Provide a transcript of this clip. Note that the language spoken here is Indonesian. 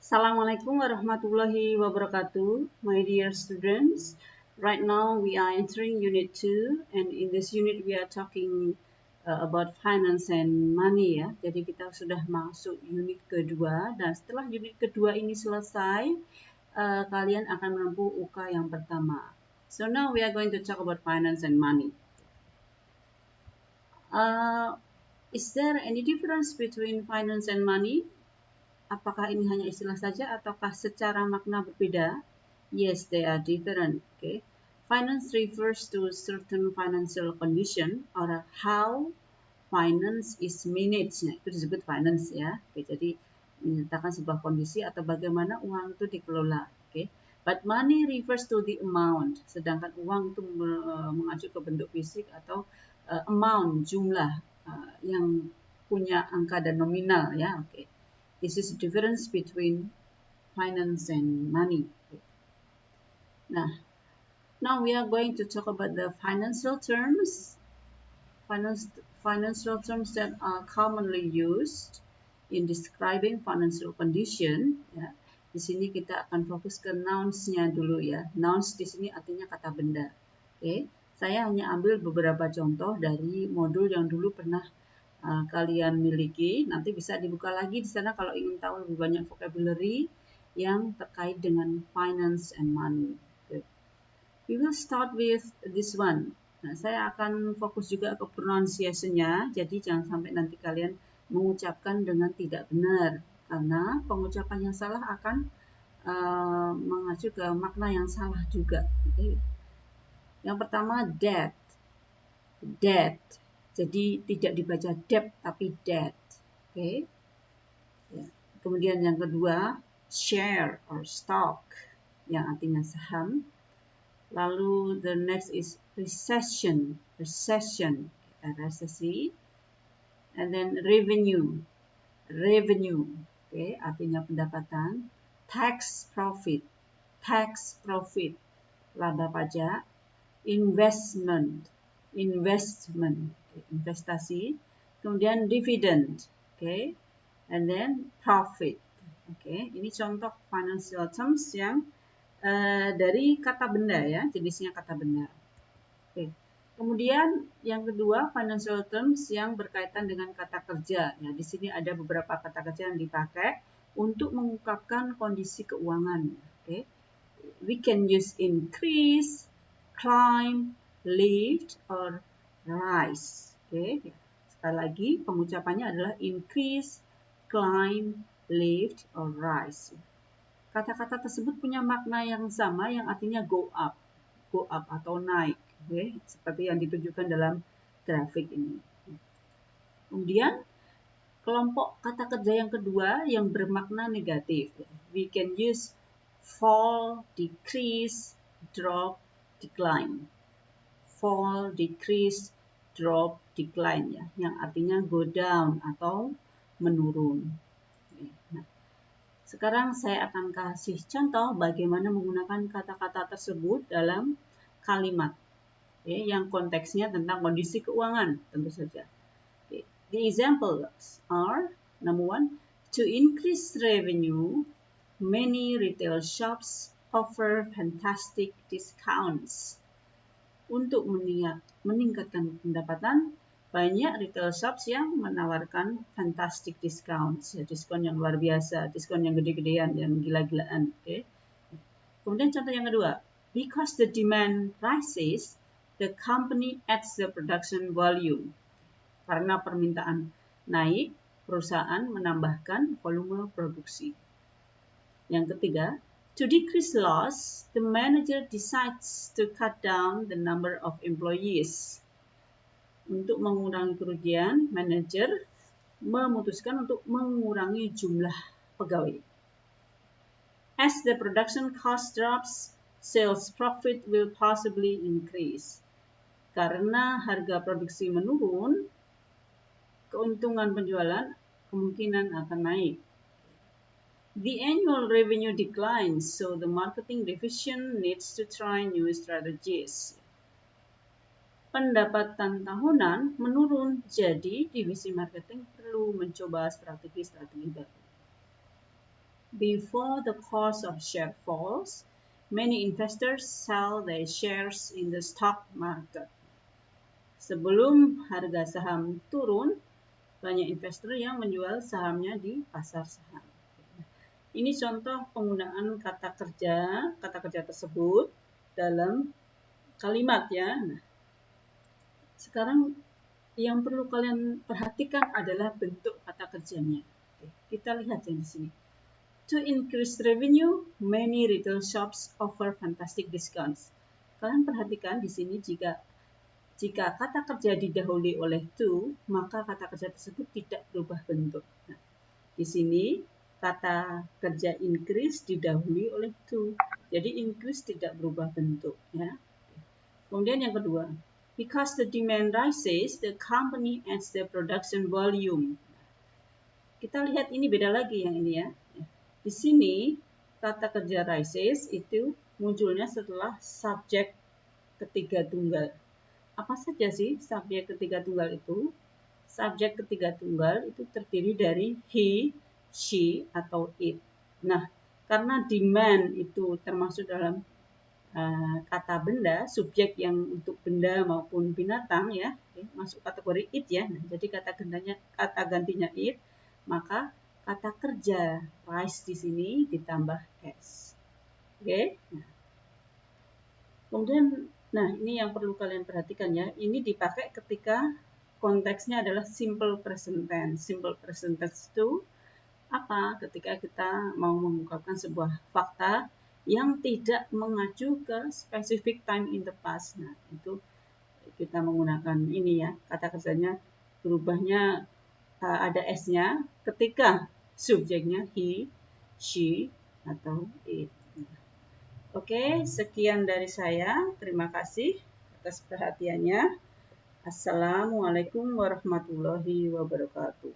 Assalamualaikum warahmatullahi wabarakatuh, my dear students. Right now we are entering Unit 2 and in this unit we are talking about finance and money ya. Jadi kita sudah masuk unit kedua dan setelah unit kedua ini selesai, kalian akan menempuh UK yang pertama. So now we are going to talk about finance and money. Is there any difference between finance and money? Apakah ini hanya istilah saja ataukah secara makna berbeda? Yes, they are different. Okay. Finance refers to certain financial condition or how finance is managed. Nah, itu disebut finance ya. Oke, jadi menyatakan sebuah kondisi atau bagaimana uang itu dikelola. Oke. But money refers to the amount. Sedangkan uang itu mengacu ke bentuk fisik atau amount, jumlah yang punya angka dan nominal ya. Oke. This is the difference between finance and money. Now we are going to talk about the financial terms. Financial terms that are commonly used in describing financial condition. Ya. Di sini kita akan fokus ke nouns-nya dulu ya. Nouns di sini artinya kata benda. Oke. Saya hanya ambil beberapa contoh dari modul yang dulu pernah kalian miliki. Nanti bisa dibuka lagi di sana kalau ingin tahu lebih banyak vocabulary yang terkait dengan finance and money. Okay. We will start with this one. Nah, saya akan fokus juga ke pronunciation-nya, jadi jangan sampai nanti kalian mengucapkan dengan tidak benar, karena pengucapan yang salah akan mengacu ke makna yang salah juga. Okay. Yang pertama, debt. Debt. Jadi tidak dibaca debt tapi debt. Okay. Ya. Kemudian yang kedua, share or stock yang artinya saham. Lalu the next is recession, resesi. And then revenue, okay, artinya pendapatan. Tax profit, laba pajak. Investment, investasi. Kemudian dividend, okay, and then profit. Okay, ini contoh financial terms yang dari kata benda ya, jenisnya kata benda. Okay. Kemudian yang kedua financial terms yang berkaitan dengan kata kerja. Ya, di sini ada beberapa kata kerja yang dipakai untuk mengungkapkan kondisi keuangan. Okay. We can use increase, climb, lift, or rise. Okay. Sekali lagi pengucapannya adalah increase, climb, lift, or rise. Kata-kata tersebut punya makna yang sama yang artinya go up atau naik. Okay. Seperti yang ditunjukkan dalam grafik ini. Kemudian kelompok kata kerja yang kedua yang bermakna negatif. We can use fall, decrease, drop, decline. Fall, decrease, drop, decline ya, yang artinya go down atau menurun. Nah, sekarang saya akan kasih contoh bagaimana menggunakan kata-kata tersebut dalam kalimat yang konteksnya tentang kondisi keuangan tentu saja. The examples are, number one, to increase revenue, many retail shops offer fantastic discounts. Untuk meningkatkan pendapatan, banyak retail shops yang menawarkan fantastic discounts, ya, diskon yang luar biasa, diskon yang gede-gedean, yang gila-gilaan. Okay. Kemudian contoh yang kedua, because the demand rises, the company adds the production volume. Karena permintaan naik, perusahaan menambahkan volume produksi. Yang ketiga, to decrease loss, the manager decides to cut down the number of employees. Untuk mengurangi kerugian, manajer memutuskan untuk mengurangi jumlah pegawai. As the production cost drops, sales profit will possibly increase. Karena harga produksi menurun, keuntungan penjualan kemungkinan akan naik. The annual revenue declines, so the marketing division needs to try new strategies. Pendapatan tahunan menurun, jadi divisi marketing perlu mencoba strategi-strategi baru. Before the cost of share falls, many investors sell their shares in the stock market. Sebelum harga saham turun, banyak investor yang menjual sahamnya di pasar saham. Ini contoh penggunaan kata kerja tersebut dalam kalimat ya. Nah, sekarang yang perlu kalian perhatikan adalah bentuk kata kerjanya. Oke, kita lihat yang di sini. To increase revenue, many retail shops offer fantastic discounts. Kalian perhatikan di sini jika kata kerja didahului oleh to, maka kata kerja tersebut tidak berubah bentuk. Nah, di sini kata kerja increase didahului oleh to. Jadi increase tidak berubah bentuk ya. Kemudian yang kedua, because the demand rises, the company adds the production volume. Kita lihat ini beda lagi yang ini ya. Di sini kata kerja rises itu munculnya setelah subjek ketiga tunggal. Apa saja sih subjek ketiga tunggal itu? Subjek ketiga tunggal itu terdiri dari he, she, atau it. Nah, karena demand itu termasuk dalam kata benda, subjek yang untuk benda maupun binatang ya, masuk kategori it ya. Nah, jadi kata gantinya it, maka kata kerja rise di sini ditambah s. Oke. Nah, kemudian, ini yang perlu kalian perhatikan ya. Ini dipakai ketika konteksnya adalah simple present tense. Simple present tense itu apa? Ketika kita mau mengungkapkan sebuah fakta yang tidak mengacu ke specific time in the past. Nah, itu kita menggunakan ini ya. Kata kerjanya berubahnya ada s-nya ketika subjeknya he, she, atau it. Oke, sekian dari saya. Terima kasih atas perhatiannya. Assalamualaikum warahmatullahi wabarakatuh.